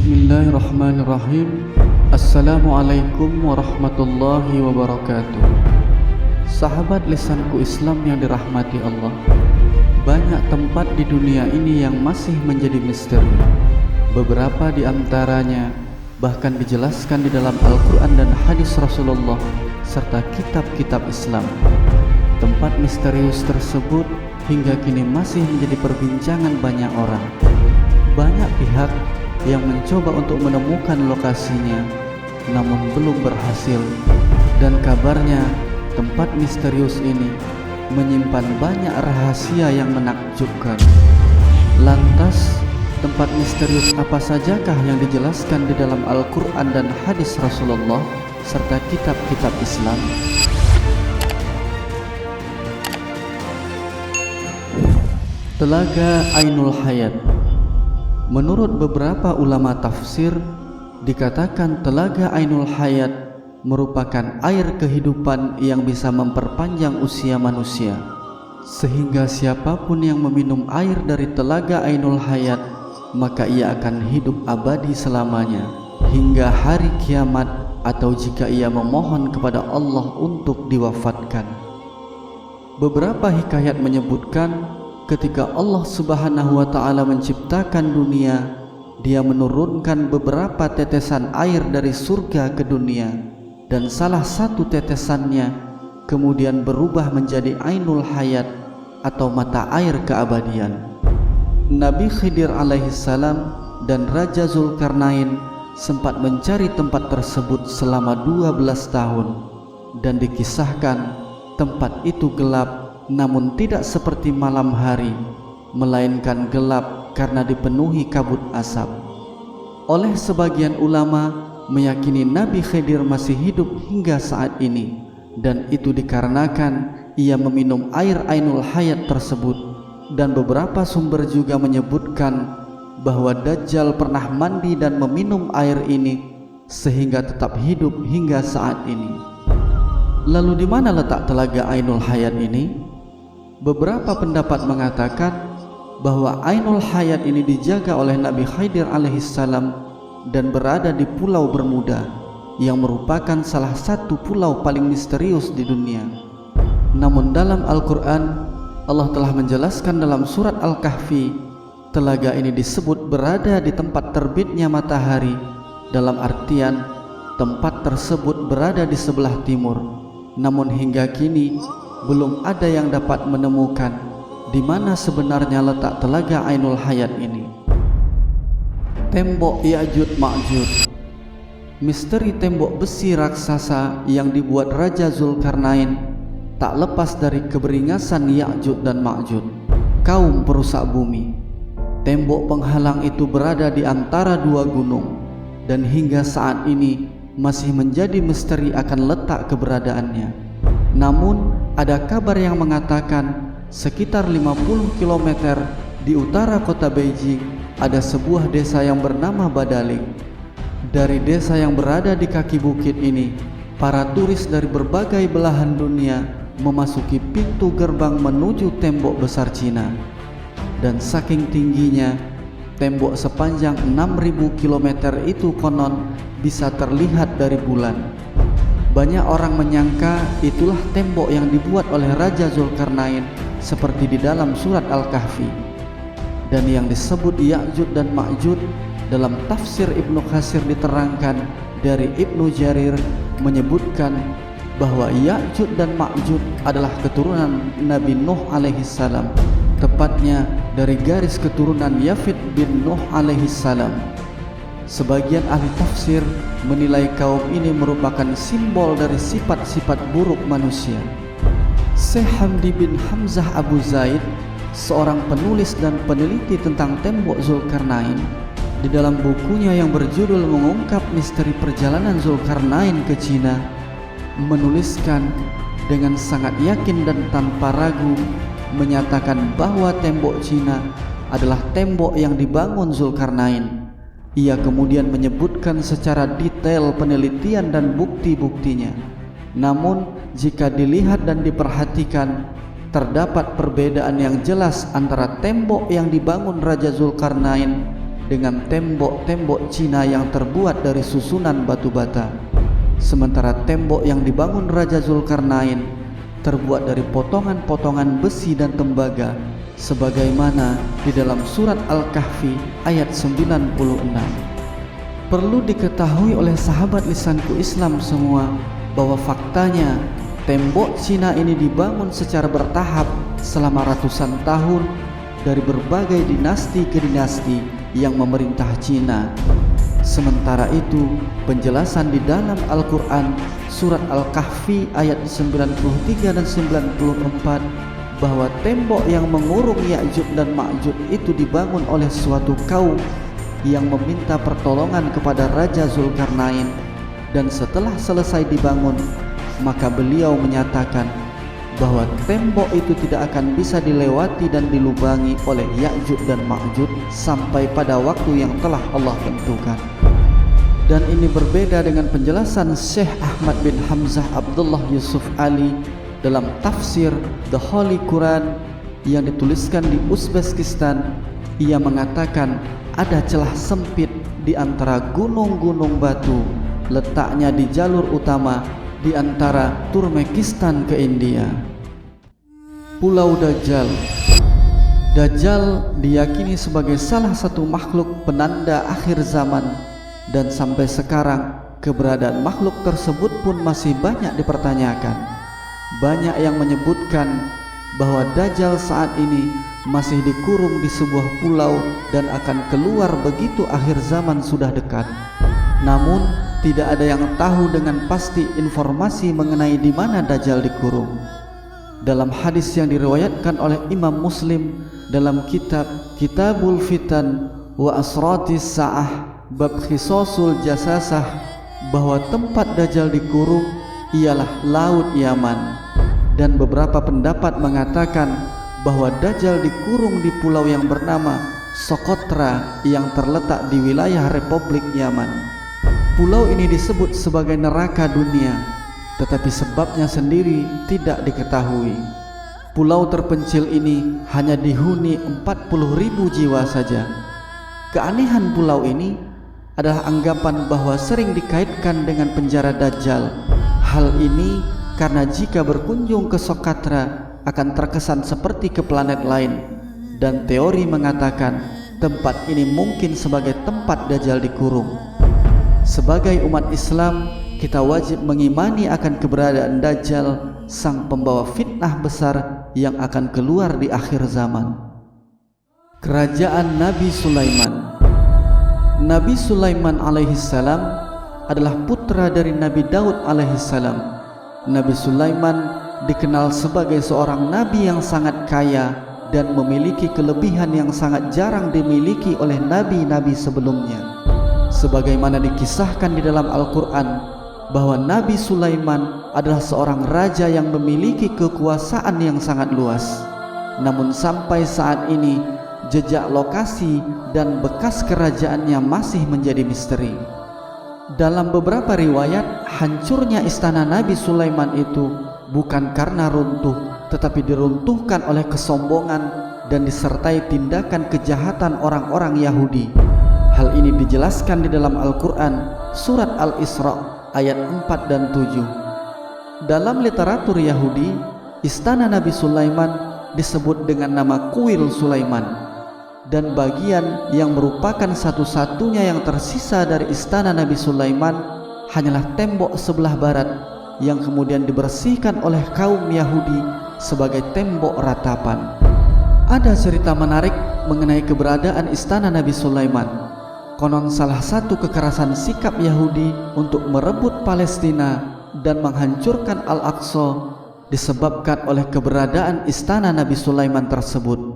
Bismillahirrahmanirrahim. Assalamualaikum warahmatullahi wabarakatuh. Sahabat lisanku Islam yang dirahmati Allah, banyak tempat di dunia ini yang masih menjadi misteri. Beberapa di antaranya bahkan dijelaskan di dalam Al-Quran dan hadis Rasulullah serta kitab-kitab Islam. Tempat misterius tersebut hingga kini masih menjadi perbincangan banyak orang. Banyak pihak yang mencoba untuk menemukan lokasinya, namun belum berhasil. Dan kabarnya tempat misterius ini menyimpan banyak rahasia yang menakjubkan. Lantas, tempat misterius apa sajakah yang dijelaskan di dalam Al-Quran dan hadis Rasulullah serta kitab-kitab Islam? Telaga Ainul Hayat. Menurut beberapa ulama tafsir, dikatakan Telaga Ainul Hayat merupakan air kehidupan yang bisa memperpanjang usia manusia, sehingga siapapun yang meminum air dari Telaga Ainul Hayat maka ia akan hidup abadi selamanya hingga hari kiamat, atau jika ia memohon kepada Allah untuk diwafatkan. Beberapa hikayat menyebutkan ketika Allah Subhanahu wa Ta'ala menciptakan dunia, Dia menurunkan beberapa tetesan air dari surga ke dunia, dan salah satu tetesannya kemudian berubah menjadi Ainul Hayat atau mata air keabadian. Nabi Khidir alaihissalam dan Raja Zulkarnain sempat mencari tempat tersebut selama 12 tahun, dan dikisahkan tempat itu gelap, namun tidak seperti malam hari, melainkan gelap karena dipenuhi kabut asap. Oleh sebagian ulama meyakini Nabi Khidir masih hidup hingga saat ini, dan itu dikarenakan ia meminum air Ainul Hayat tersebut. Dan beberapa sumber juga menyebutkan bahwa Dajjal pernah mandi dan meminum air ini sehingga tetap hidup hingga saat ini. Lalu di mana letak Telaga Ainul Hayat ini? Beberapa pendapat mengatakan bahwa Ainul Hayat ini dijaga oleh Nabi Khidir alaihissalam dan berada di Pulau Bermuda, yang merupakan salah satu pulau paling misterius di dunia. Namun dalam Al-Quran, Allah telah menjelaskan dalam surat Al-Kahfi, telaga ini disebut berada di tempat terbitnya matahari, dalam artian tempat tersebut berada di sebelah timur. Namun hingga kini belum ada yang dapat menemukan di mana sebenarnya letak Telaga Ainul Hayat ini. Tembok Ya'juj Ma'juj. Misteri tembok besi raksasa yang dibuat Raja Zulkarnain tak lepas dari keberingasan Ya'juj dan Ma'juj, kaum perusak bumi. Tembok penghalang itu berada di antara dua gunung, dan hingga saat ini masih menjadi misteri akan letak keberadaannya. Namun ada kabar yang mengatakan sekitar 50 km di utara kota Beijing ada sebuah desa yang bernama Badaling. Dari desa yang berada di kaki bukit ini, para turis dari berbagai belahan dunia memasuki pintu gerbang menuju tembok besar Cina. Dan saking tingginya, tembok sepanjang 6000 km itu konon bisa terlihat dari bulan. Banyak orang menyangka itulah tembok yang dibuat oleh Raja Zulkarnain seperti di dalam surat Al-Kahfi. Dan yang disebut Ya'juj dan Ma'juj dalam tafsir Ibnu Katsir diterangkan dari Ibnu Jarir menyebutkan bahwa Ya'juj dan Ma'juj adalah keturunan Nabi Nuh alaihissalam, tepatnya dari garis keturunan Yafid bin Nuh alaihissalam. Sebagian ahli tafsir menilai kaum ini merupakan simbol dari sifat-sifat buruk manusia. Syekh Hamdi bin Hamzah Abu Zaid, seorang penulis dan peneliti tentang tembok Zulkarnain, di dalam bukunya yang berjudul Mengungkap Misteri Perjalanan Zulkarnain ke Cina, menuliskan dengan sangat yakin dan tanpa ragu menyatakan bahwa tembok Cina adalah tembok yang dibangun Zulkarnain. Ia kemudian menyebutkan secara detail penelitian dan bukti-buktinya. Namun jika dilihat dan diperhatikan, terdapat perbedaan yang jelas antara tembok yang dibangun Raja Zulkarnain dengan tembok-tembok Cina yang terbuat dari susunan batu bata. Sementara tembok yang dibangun Raja Zulkarnain terbuat dari potongan-potongan besi dan tembaga, sebagaimana di dalam surat Al-Kahfi ayat 96. Perlu diketahui oleh sahabat lisanku Islam semua bahwa faktanya tembok Cina ini dibangun secara bertahap selama ratusan tahun dari berbagai dinasti ke dinasti yang memerintah Cina. Sementara itu, penjelasan di dalam Al-Quran surat Al-Kahfi ayat 93 dan 94 bahwa tembok yang mengurung Ya'juj dan Ma'juj itu dibangun oleh suatu kaum yang meminta pertolongan kepada Raja Zulkarnain, dan setelah selesai dibangun maka beliau menyatakan bahwa tembok itu tidak akan bisa dilewati dan dilubangi oleh Ya'juj dan Ma'juj sampai pada waktu yang telah Allah tentukan. Dan ini berbeda dengan penjelasan Syekh Ahmad bin Hamzah Abdullah Yusuf Ali dalam tafsir The Holy Quran yang dituliskan di Uzbekistan. Ia mengatakan ada celah sempit di antara gunung-gunung batu, letaknya di jalur utama di antara Turkmenistan ke India. Pulau Dajjal. Dajjal diyakini sebagai salah satu makhluk penanda akhir zaman, dan sampai sekarang keberadaan makhluk tersebut pun masih banyak dipertanyakan. Banyak yang menyebutkan bahwa Dajjal saat ini masih dikurung di sebuah pulau dan akan keluar begitu akhir zaman sudah dekat. Namun tidak ada yang tahu dengan pasti informasi mengenai di mana Dajjal dikurung. Dalam hadis yang diriwayatkan oleh Imam Muslim dalam Kitabul Fitan wa Asratis Sa'ah bab Khisasul Jasasah bahwa tempat Dajjal dikurung ialah Laut Yaman, dan beberapa pendapat mengatakan bahwa Dajjal dikurung di pulau yang bernama Socotra yang terletak di wilayah Republik Yaman. Pulau ini disebut sebagai neraka dunia, tetapi sebabnya sendiri tidak diketahui. Pulau terpencil ini hanya dihuni 40.000 jiwa saja. Keanehan pulau ini adalah anggapan bahwa sering dikaitkan dengan penjara Dajjal. Hal ini karena jika berkunjung ke Socotra akan terkesan seperti ke planet lain, dan teori mengatakan tempat ini mungkin sebagai tempat Dajjal dikurung. Sebagai umat Islam, kita wajib mengimani akan keberadaan Dajjal, sang pembawa fitnah besar yang akan keluar di akhir zaman. Kerajaan Nabi Sulaiman. Nabi Sulaiman alaihissalam adalah putra dari Nabi Daud alaihissalam. Nabi Sulaiman dikenal sebagai seorang nabi yang sangat kaya dan memiliki kelebihan yang sangat jarang dimiliki oleh nabi-nabi sebelumnya. Sebagaimana dikisahkan di dalam Al-Quran bahwa Nabi Sulaiman adalah seorang raja yang memiliki kekuasaan yang sangat luas. Namun sampai saat ini jejak lokasi dan bekas kerajaannya masih menjadi misteri. Dalam beberapa riwayat, hancurnya istana Nabi Sulaiman itu bukan karena runtuh, tetapi diruntuhkan oleh kesombongan dan disertai tindakan kejahatan orang-orang Yahudi. Hal ini dijelaskan di dalam Al-Quran surat Al-Isra ayat 4 dan 7. Dalam literatur Yahudi, istana Nabi Sulaiman disebut dengan nama Kuil Sulaiman, dan bagian yang merupakan satu-satunya yang tersisa dari istana Nabi Sulaiman hanyalah tembok sebelah barat yang kemudian dibersihkan oleh kaum Yahudi sebagai tembok ratapan. Ada cerita menarik mengenai keberadaan istana Nabi Sulaiman. Konon salah satu kekerasan sikap Yahudi untuk merebut Palestina dan menghancurkan Al-Aqsa disebabkan oleh keberadaan istana Nabi Sulaiman tersebut.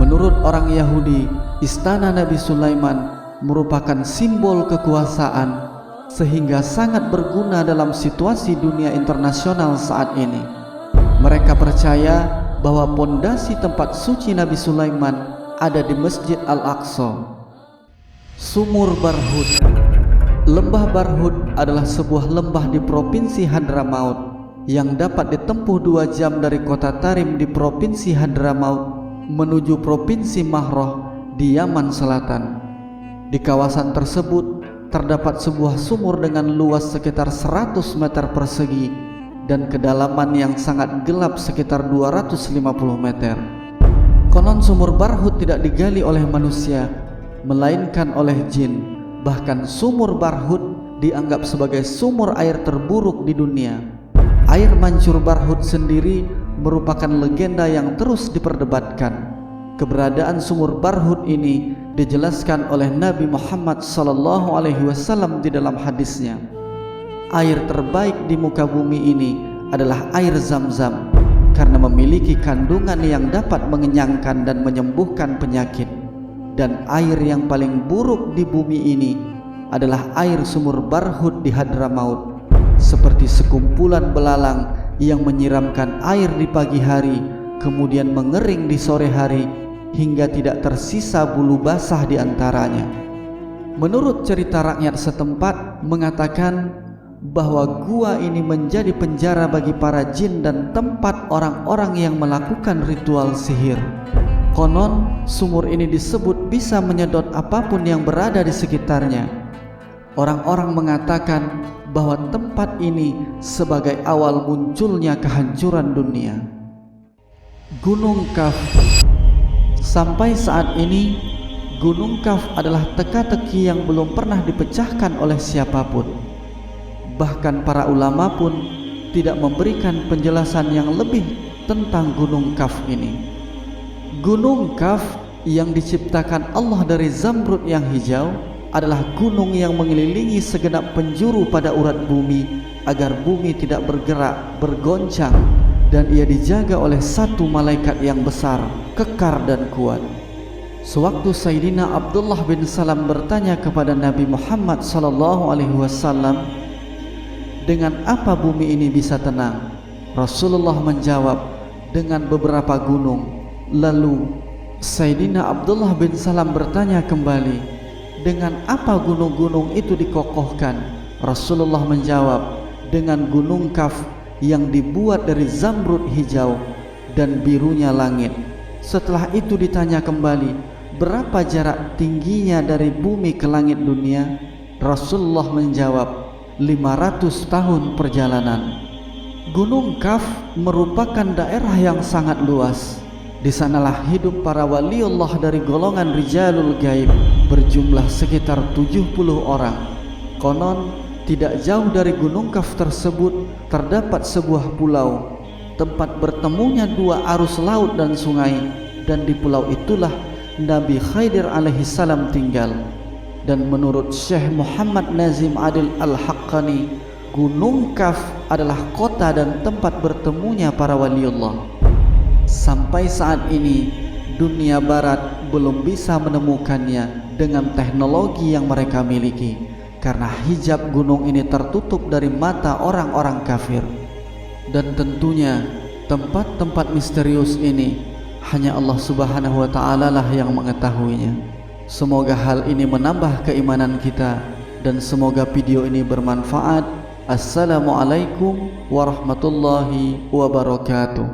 Menurut orang Yahudi, istana Nabi Sulaiman merupakan simbol kekuasaan sehingga sangat berguna dalam situasi dunia internasional saat ini. Mereka percaya bahwa pondasi tempat suci Nabi Sulaiman ada di Masjid Al-Aqsa. Sumur Barhut. Lembah Barhut adalah sebuah lembah di Provinsi Hadramaut yang dapat ditempuh 2 jam dari kota Tarim di Provinsi Hadramaut menuju Provinsi Mahroh di Yaman Selatan. Di kawasan tersebut terdapat sebuah sumur dengan luas sekitar 100 meter persegi dan kedalaman yang sangat gelap sekitar 250 meter. Konon sumur Barhut tidak digali oleh manusia, melainkan oleh jin. Bahkan sumur Barhut dianggap sebagai sumur air terburuk di dunia. Air mancur Barhut sendiri merupakan legenda yang terus diperdebatkan. Keberadaan sumur Barhut ini dijelaskan oleh Nabi Muhammad SAW di dalam hadisnya. Air terbaik di muka bumi ini adalah air Zam-Zam karena memiliki kandungan yang dapat mengenyangkan dan menyembuhkan penyakit. Dan air yang paling buruk di bumi ini adalah air sumur Barhut di Hadramaut, seperti sekumpulan belalang yang menyiramkan air di pagi hari kemudian mengering di sore hari hingga tidak tersisa bulu basah di antaranya. Menurut cerita rakyat setempat mengatakan bahwa gua ini menjadi penjara bagi para jin dan tempat orang-orang yang melakukan ritual sihir. Konon sumur ini disebut bisa menyedot apapun yang berada di sekitarnya. Orang-orang mengatakan bahwa tempat ini sebagai awal munculnya kehancuran dunia. Gunung Kaf. Sampai saat ini Gunung Kaf adalah teka-teki yang belum pernah dipecahkan oleh siapapun. Bahkan para ulama pun tidak memberikan penjelasan yang lebih tentang Gunung Kaf ini. Gunung Kaf yang diciptakan Allah dari zamrud yang hijau adalah gunung yang mengelilingi segenap penjuru pada urat bumi agar bumi tidak bergerak, bergoncang, dan ia dijaga oleh satu malaikat yang besar, kekar dan kuat. Sewaktu Sayyidina Abdullah bin Salam bertanya kepada Nabi Muhammad SAW, dengan apa bumi ini bisa tenang? Rasulullah menjawab, dengan beberapa gunung. Lalu Sayyidina Abdullah bin Salam bertanya kembali, dengan apa gunung-gunung itu dikokohkan? Rasulullah menjawab, dengan Gunung Kaf yang dibuat dari zamrud hijau dan birunya langit. Setelah itu ditanya kembali, berapa jarak tingginya dari bumi ke langit dunia? Rasulullah menjawab, 500 tahun perjalanan. Gunung Kaf merupakan daerah yang sangat luas. Di sanalah hidup para waliullah dari golongan rijalul gaib berjumlah sekitar 70 orang. Konon tidak jauh dari Gunung Kaf tersebut terdapat sebuah pulau, tempat bertemunya dua arus laut dan sungai, dan di pulau itulah Nabi Khidir alaihissalam tinggal. Dan menurut Syekh Muhammad Nazim Adil Al-Haqqani, Gunung Kaf adalah kota dan tempat bertemunya para waliullah. Sampai saat ini dunia barat belum bisa menemukannya dengan teknologi yang mereka miliki, karena hijab gunung ini tertutup dari mata orang-orang kafir. Dan tentunya tempat-tempat misterius ini hanya Allah Subhanahu wa Ta'ala lah yang mengetahuinya. Semoga hal ini menambah keimanan kita dan semoga video ini bermanfaat. Assalamualaikum warahmatullahi wabarakatuh.